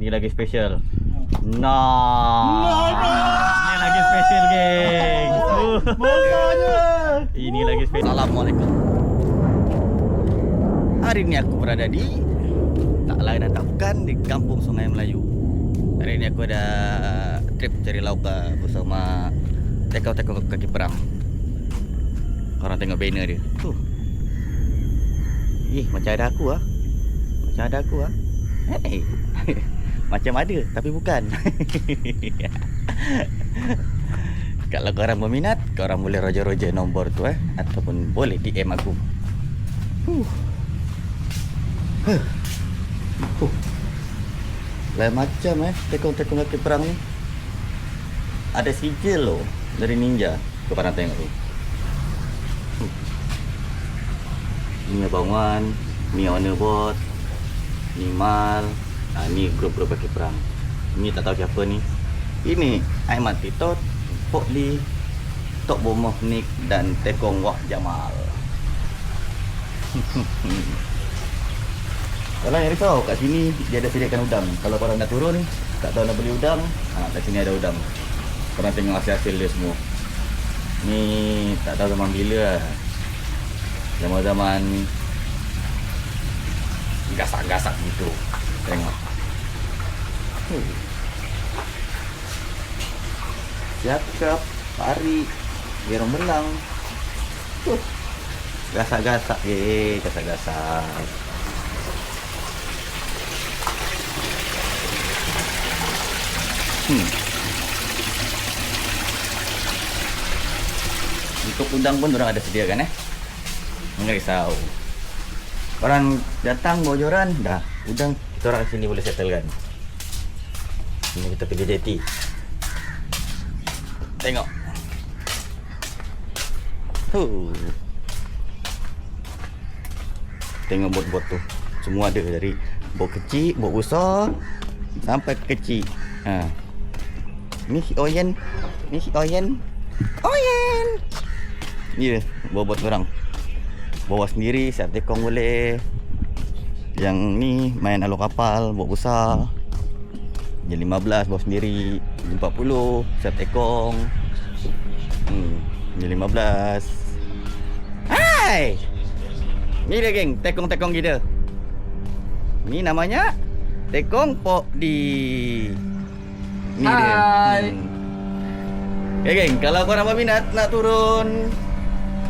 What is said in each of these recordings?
Ni lagi special. Nah. Ini lagi special, geng. Makanya. Ini lagi special. Assalamualaikum. Hari ini aku berada di tak lain dan tak bukan di Kampung Sungai Melayu. Hari ini aku ada trip cari lauk bersama tekau-tekau kaki perang. Korang tengok banner dia. Macam ada aku ah. Macam ada aku ah. Hey. Macam ada tapi bukan. Kalau korang berminat, korang boleh roja-roja nombor tu ataupun boleh DM aku. Lain macam tekong-tekong kaki perang ni. Ada sijil loh dari ninja. Kau pernah tengok tu. Ni Abang, ni owner bot, ni Mal, ni grup-grup kaki perang. Ni tak tahu siapa ni. Ini Aiman Titot, Pok Lee, Tok Bomoh Nick dan Tekong Wak Jamal. Kalau yang risau kat sini dia ada sediakan udang. Kalau korang nak turun tak tahu nak beli udang, kat sini ada udang. Korang tengok hasil-hasil dia semua. Ni tak tahu zaman bila lah. Zaman-zaman gasak-gasak gitu. Tengok. Cakap, pari, gerong belang. Gasak-gasak gasak-gasak. Untuk udang pun orang ada sediakan Jangan risau. Orang datang bojoran dah. Udang kita orang sini boleh settlekan. Ini kita pergi jeti. Tengok. Tengok bot-bot tu. Semua ada dari bot kecil, bot besar sampai kecil. Ni si Oyen. Ni si Oyen. Oyen. Ni dia bot-bot orang. Bawa sendiri, siap tekong boleh. Yang ni main alur kapal, bot besar. Yang 15 bawa sendiri. Yang 40 siap tekong. Yang 15. Hai. Ni dia geng, tekong-tekong kita. Ni namanya Tekong Pok di. Ni dia. Okay geng, kalau korang berminat nak turun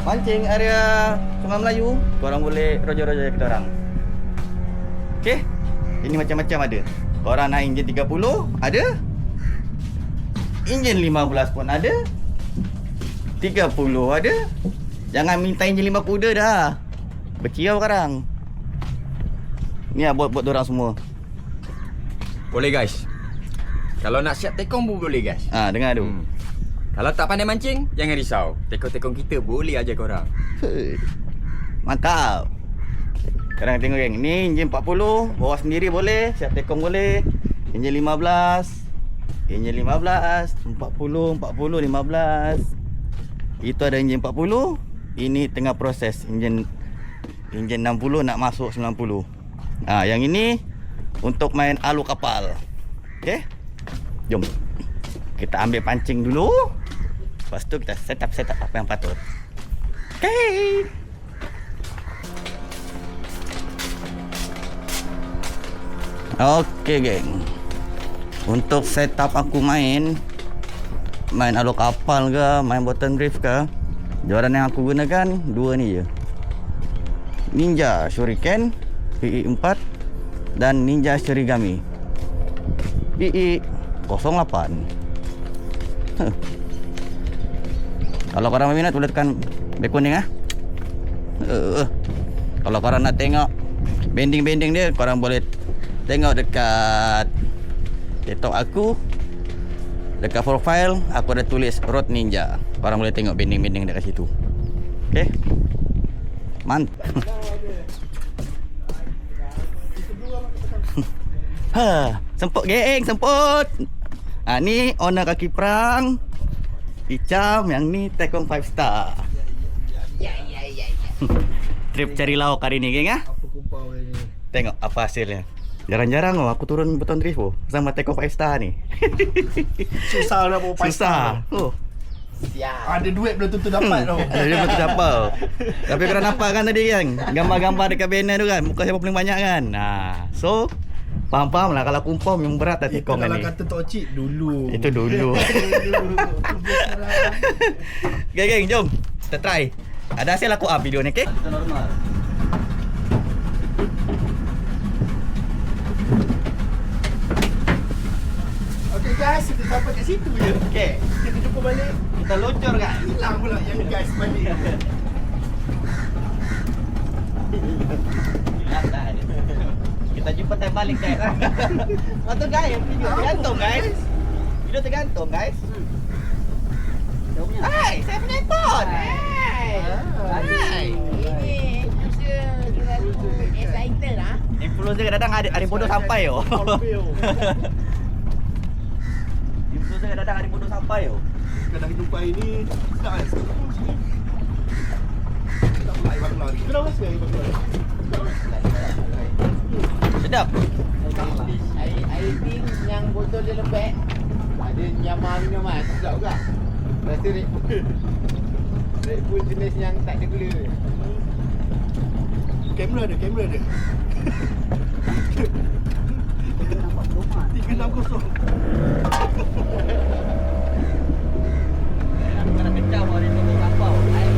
mancing area Sungai Melayu, korang boleh roja-roja kita orang. Okey. Ini macam-macam ada. Korang nak enjin 30 ada. Enjin 15 pun ada. 30 ada. Jangan minta enjin 50 dah. Berciau sekarang. Ni bot-bot dorang semua. Boleh guys. Kalau nak siap tekong pun boleh guys. Dengar tu. Kalau tak pandai mancing, jangan risau. Tekong-tekong kita boleh ajar korang. Mantap. Sekarang tengok geng. Ni enjin 40, bawa sendiri boleh, siap tekong boleh. Enjin 15. Enjin 15, 40, 40, 15. Itu ada enjin 40. Ini tengah proses enjin 60 nak masuk 90. Yang ini untuk main alur kapal. Okey. Jom. Kita ambil pancing dulu. Lepas tu kita set up apa yang patut. Okay. Okay geng. Untuk setup aku main alur kapal ke, main bottom drift ke, joran yang aku gunakan dua ni je. Ninja Shuriken PE4 dan Ninja Shirigami PE08. Kalau korang berminat boleh tekan beg kuning Kalau korang nak tengok bending-bending dia, korang boleh tengok dekat TikTok aku. Dekat profile aku ada tulis Road Ninja. Korang boleh tengok bending-bending dekat situ. Okey. Mantap. Semput geng, semput. Ni owner kaki perang Icam, yang ni Tekong 5 star. Ya. Trip cari lauk hari ni geng Apa kumpau ni? Tengok apa hasilnya. Jarang-jarang aku turun beton drift sama Tekong 5 star ni. Susah nak bawa 5 Susah. star. Oh. Ada duit belum tentu dapat tau. Dia betul dapat. Tapi korang nampak kan tadi kan gambar-gambar dekat banner tu kan, muka siapa paling banyak kan. Nah, so faham lah kalau kumpul memang berat lah Tekong kan Kalau ni. kata Tok Cik dulu. Itu dulu. Geng, jom kita try. Ada hasil aku up video ni, okey? Kita normal. Okay guys, kita sampai kat situ je. Okey, Kita jumpa balik. kita luncur kan. Hilang pula yang guys balik. Hilang dah. Kita jumpa time balik guys. Betul guys, video tergantung guys. Video tergantung guys. Hai, saya punya handphone. Hai. Ini user excited ah. Influencer kadang-kadang ada bodoh sampai yo. Influencer kadang-kadang ada bodoh sampai yo. Kadang jumpa ini tak kan. Tak pula Ibang lari. Kenapa saya Ibang lari? Sedap. I think yang botol dia lembek. Ada nyaman minuman sedap juga. Rasa Red Bull jenis yang tak ada gula. Kamera ada. 360. Kena kecam hari tu sampau. Nice.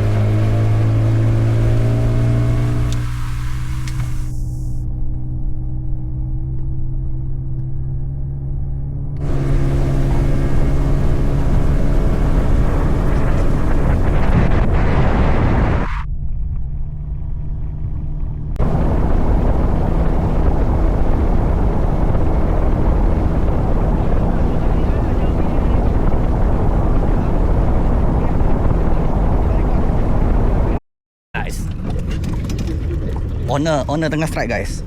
Owner tengah strike guys.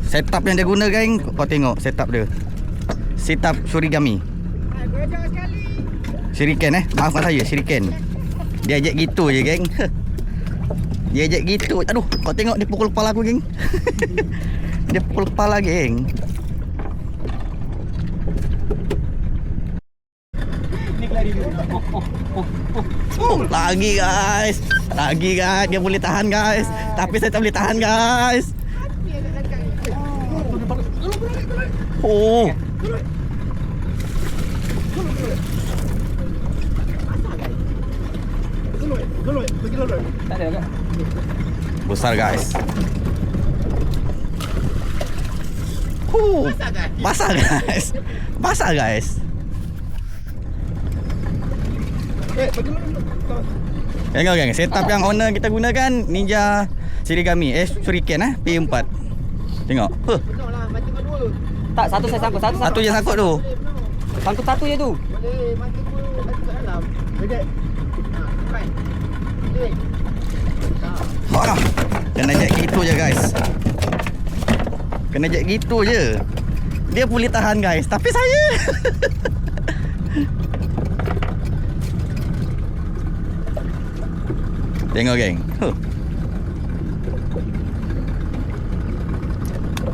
Setup yang dia guna geng, kau tengok setup dia. Setup Shurigami. Shuriken maafkan saya, Shuriken. Dia ejek gitu je geng. Dia ejek gitu. Aduh, kau tengok dia pukul kepala aku geng. Dia pukul kepala geng. Lagi guys. Dia boleh tahan guys. Tapi saya tak boleh tahan guys. Oh. Besar guys. Basah guys. Basah guys. Tengok geng, setup yang owner kita gunakan Ninja Shurigami Shuriken P4. Tengok. Tak, satu saya sangkut, Satu je sangkut tu. Sangkut satu je tu. Boleh mati dulu satu kat dalam. Boleh. Kena jet gitu je guys. Kena jet gitu je. Dia boleh tahan guys. Tapi saya tengok geng.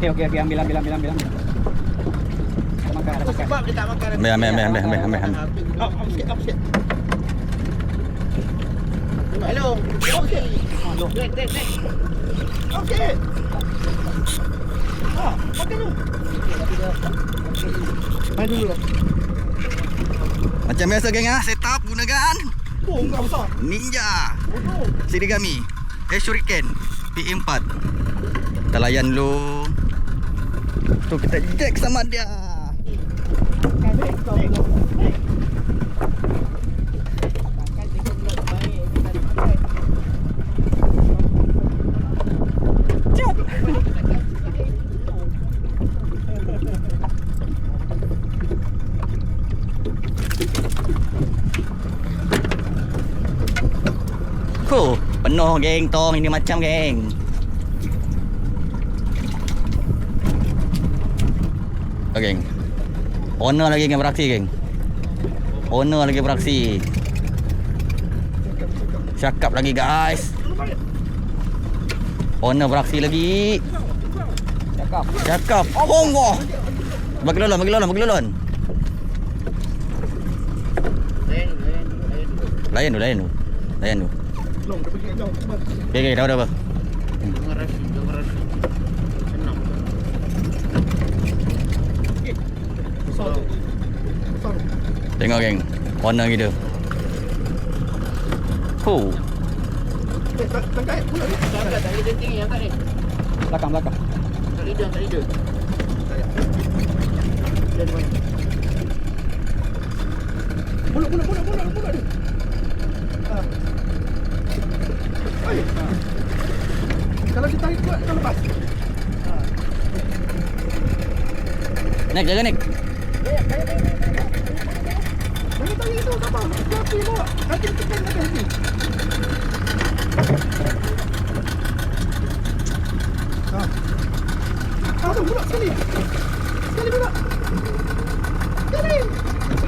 Okey, ambil. Makan. Sebab dia tak makan. Ambil. Up sikit. Hello. Okey. Dek. Okey. Makan dulu. Main dulu lah. Macam biasa geng setup gunakan Oh, enggak besar. Ninja Bodoh. Shurigami Shuriken P4. Kita layan dulu. Tu kita jack sama dia. Penuh geng tong ini macam geng. Okay, geng. Owner lagi geng beraksi geng. Owner lagi beraksi. Cakap lagi guys. Owner beraksi lagi. Cakap. Cakap. Oh, wah. Bagi lolon. Layan tu. Long, dia pergi long. Okay, dah apa? Jangan rush. Senang. Besar tu. Tengok geng. Owner kita. Tangkai pula ni. Tak leader tinggi angkat ni. Belakang. Tak leader. Bola dia. Ai. Kalau kita tarik kuat, kita lepas. Nek, jaga Nek. Jangan tarik itu, tak apa. Kita api bawa. Nanti kita tekan atas ni. Tu pula sekali. Sekali pula.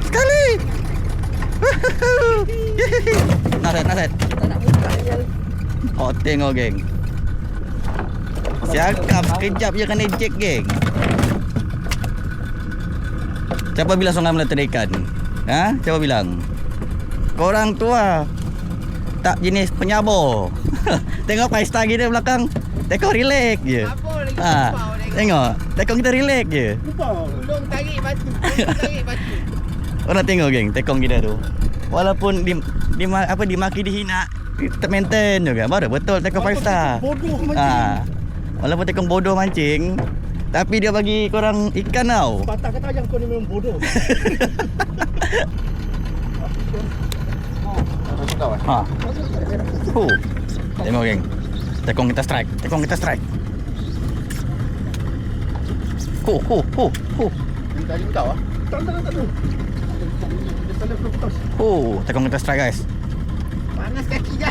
Sekali. Naset. Tak nak buka dia. Oh, tengok geng. Cakap sekejap je kena ejek geng. Siapa bilang Sungai Melaka tak ada ikan? Ha? Siapa bilang? Korang tu lah. Tak jenis penyabur. Tengok Paistar kita belakang. Tekong relax je. Apa lagi Ha, kupau tengok. tengok. Tekong kita relax je. Lupa. Tolong tarik batu. Orang tengok geng, tekong kita tu. Walaupun dimaki dihina, tetap maintain juga. Baru betul tekong Paistar. Bodoh macam. Ha. Walaupun tekong bodoh mancing, tapi dia bagi korang ikan tau. Patah kata yang kau ni memang bodoh. Ha. Tengok geng. Tekong kita strike. Tadi kau ah. Tak tu. Dia salah putus. Tekong kita strike guys.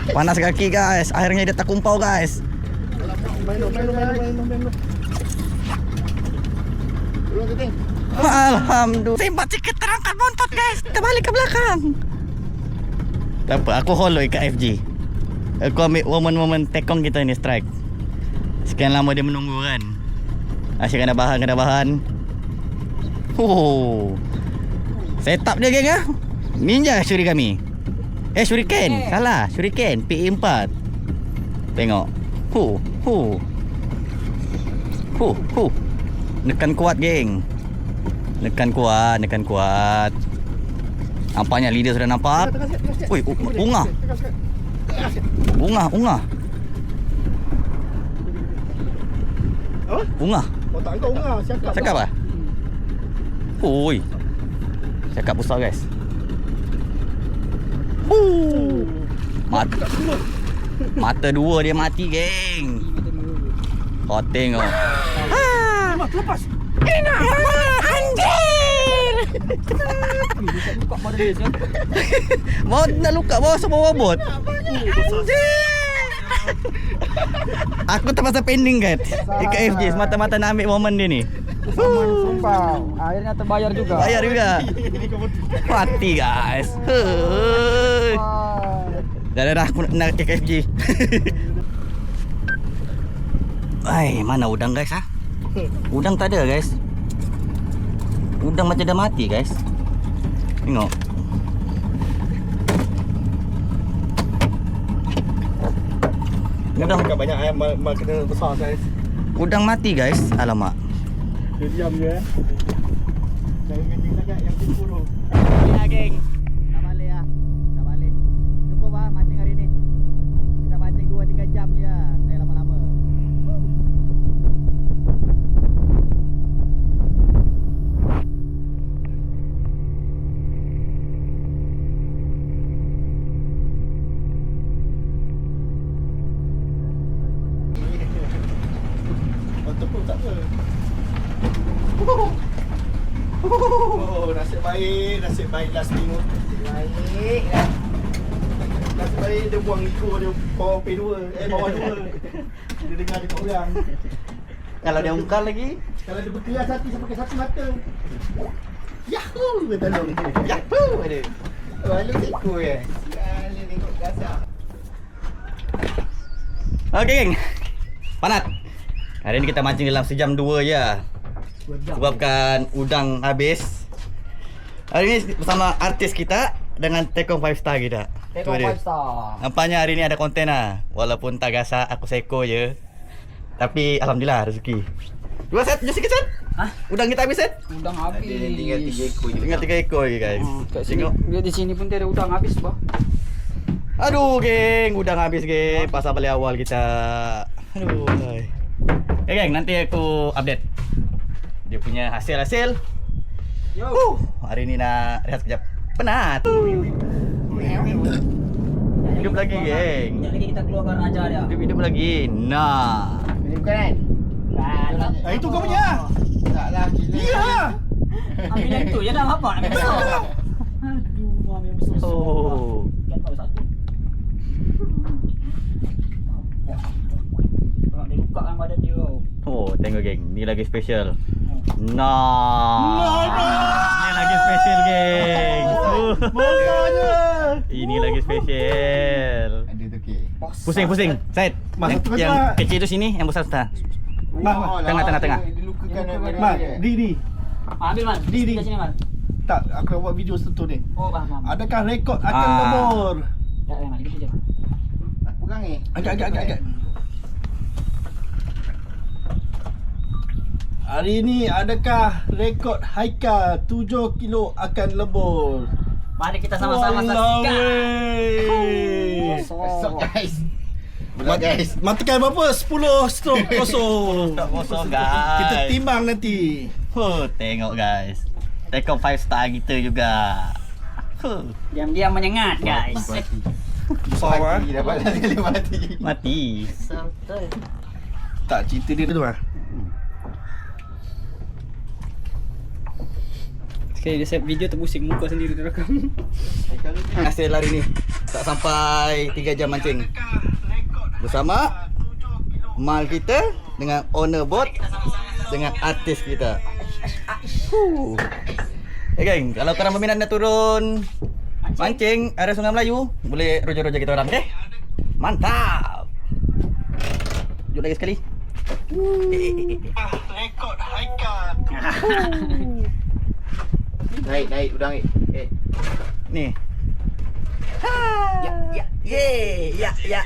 Panas kaki guys. Akhirnya dia tak kumpau guys. Main. Tolong keting. Alhamdulillah. Tembak sikit terangkat bontot guys. Kita balik ke belakang. Tak apa, aku hollow ikat FG. Aku ambil momen-momen tekong kita ni strike. Sekian lama dia menunggu kan. Asyik kena bahan. Setup dia geng ah. Ninja Shurikami. Shuriken. Salah, Shuriken PE4. Tengok. Nekan kuat geng. Nekan kuat. Nampaknya leader sudah nampak. Oi, unga. Apa? Unga. Otak kau ngah, Cakap ah? Oi. Cakap besar guys. Mata dua dia mati geng. Kau tengok. Lepas. Mau nak luka bawah semua bobot. Aku terpaksa pending guys. Dekat FJ semata-mata nak ambil momen dia ni. Sumpah. Akhirnya terbayar juga. Bayar juga. Mati guys. Dah aku nak ke FJ. Ai, mana udang guys ah? Udang tak ada guys. Udang macam dah mati guys. Tengok. Udang banyak ayam kena besar guys. Udang mati guys. Alamak. Dia diam je eh. Jangan kencing sangat yang tipu tu. Ya geng. Dah balik ah. Dah balik. Cukup ah mancing hari ni. Kita mancing 2-3 jam je. Tak lama-lama. Tepuk tak apa. Nasib baik last minggu. Baik. Nasib baik dia buang Niko dia bawah P2. Bawah 2. Dia dengar dia orang. Kalau dia ungkal lagi, Kalau dia berkelas hati saya pakai satu mata. Yahoo! Dia tolong. yahoo ada. Lalu teko ya. Sekali tengok kasar. Okey geng. Panat. Hari ni kita mancing dalam sejam 2 je. Sebabkan udang habis. Hari ni bersama artis kita dengan tekong 5 star kita. Tu dia. Nampaknya hari ni ada konten lah. Walaupun tak gasak aku seko je. Tapi alhamdulillah rezeki. Dua set, jom sikit set. Hah? Udang kita habis set. Udang habis. Ada tinggal 3 ekor je. Tinggal 3 ekor lagi guys. Kat sini, Tengok. dia di sini pun dia ada udang habis bah. Aduh geng, udang habis geng. Pasal balik awal kita. Aduh. Okay geng, nanti aku update dia punya hasil-hasil. Yo. Hari ni nak rehat sekejap. Penat. Hidup lagi geng. Sekejap lagi kita keluarkan ajar dia. Hidup lagi. Nah. Ini bukan kan? Itu kau punya. Taklah gila. Ya. Ambil yang tu je dah apa nak ambil. Aduh, mami yang besar. Oh. Kan baru satu. Tengok dia buka kan badan dia tau. Oh, tengok geng. Ni lagi special. Nah. Ni lagi special geng. Makanya. Ini lagi special. Ada tu okey. Pusing. Said. Masuk tu Yang kan? kecil tu sini, yang besar sana. Mak, Tengah. Dilukakan Mat, di. Ambil man. Di. Kat sini man. Tak, aku nak buat video sentuh ni. Oh, faham. Adakah rekod akan Ah. lebur? Tak man, kita je. Pegang ni. Agak. Hari ni adakah rekod Haikal 7 kilo akan lebur? Mari kita sama-sama saksikan. Besok guys. Bulan guys. Matakan berapa? 10 stroke kosong. Kosong guys. Kita timbang nanti. Tengok guys. Tekong 5 star kita juga. Diam-diam menyengat guys. Besar ah. Mati, dapat lagi 5 mati. Mati. Tak, cerita dia tu ah. Sekali dia set video terpusing muka sendiri terekam. Hasil hari ni tak sampai 3 jam mancing. Bersama mal kita dengan owner boat dengan artis kita. Geng, kalau korang berminat nak turun mancing area Sungai Melayu, boleh roja-roja kita orang, okey? Mantap. Jom lagi sekali. Rekod Haikal. Naik udang ni. Ni. Ya.